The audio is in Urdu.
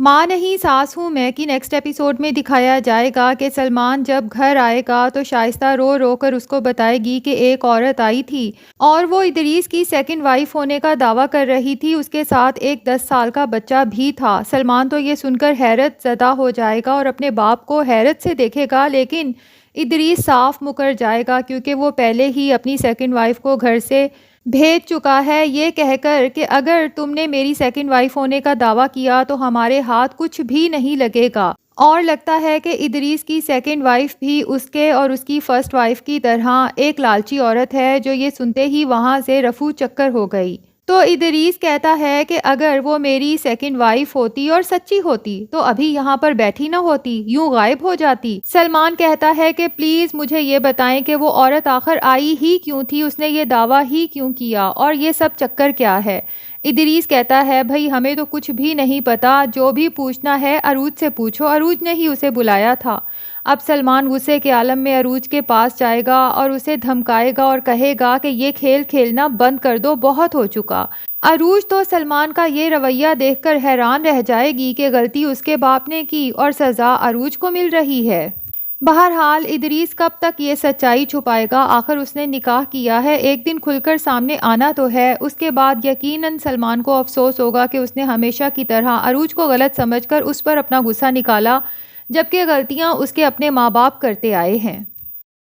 ماں نہیں ساس ہوں میں کی نیکسٹ ایپیسوڈ میں دکھایا جائے گا کہ سلمان جب گھر آئے گا تو شائستہ رو رو کر اس کو بتائے گی کہ ایک عورت آئی تھی اور وہ ادریس کی سیکنڈ وائف ہونے کا دعویٰ کر رہی تھی، اس کے ساتھ ایک 10 سال کا بچہ بھی تھا۔ سلمان تو یہ سن کر حیرت زدہ ہو جائے گا اور اپنے باپ کو حیرت سے دیکھے گا، لیکن ادریس صاف مکر جائے گا کیونکہ وہ پہلے ہی اپنی سیکنڈ وائف کو گھر سے بھیج چکا ہے، یہ کہہ کر کہ اگر تم نے میری سیکنڈ وائف ہونے کا دعویٰ کیا تو ہمارے ہاتھ کچھ بھی نہیں لگے گا۔ اور لگتا ہے کہ ادریس کی سیکنڈ وائف بھی اس کے اور اس کی فرسٹ وائف کی طرح ایک لالچی عورت ہے جو یہ سنتے ہی وہاں سے رفو چکر ہو گئی۔ تو ادریس کہتا ہے کہ اگر وہ میری سیکنڈ وائف ہوتی اور سچی ہوتی تو ابھی یہاں پر بیٹھی نہ ہوتی، یوں غائب ہو جاتی۔ سلمان کہتا ہے کہ پلیز مجھے یہ بتائیں کہ وہ عورت آخر آئی ہی کیوں تھی، اس نے یہ دعویٰ ہی کیوں کیا اور یہ سب چکر کیا ہے۔ ادریس کہتا ہے بھائی ہمیں تو کچھ بھی نہیں پتا، جو بھی پوچھنا ہے عروج سے پوچھو، عروج نے ہی اسے بلایا تھا۔ اب سلمان غصے کے عالم میں عروج کے پاس جائے گا اور اسے دھمکائے گا اور کہے گا کہ یہ کھیل کھیلنا بند کر دو، بہت ہو چکا۔ عروج تو سلمان کا یہ رویہ دیکھ کر حیران رہ جائے گی کہ غلطی اس کے باپ نے کی اور سزا عروج کو مل رہی ہے۔ بہرحال ادریس کب تک یہ سچائی چھپائے گا؟ آخر اس نے نکاح کیا ہے، ایک دن کھل کر سامنے آنا تو ہے۔ اس کے بعد یقیناً سلمان کو افسوس ہوگا کہ اس نے ہمیشہ کی طرح عروج کو غلط سمجھ کر اس پر اپنا غصہ نکالا، جبکہ غلطیاں اس کے اپنے ماں باپ کرتے آئے ہیں۔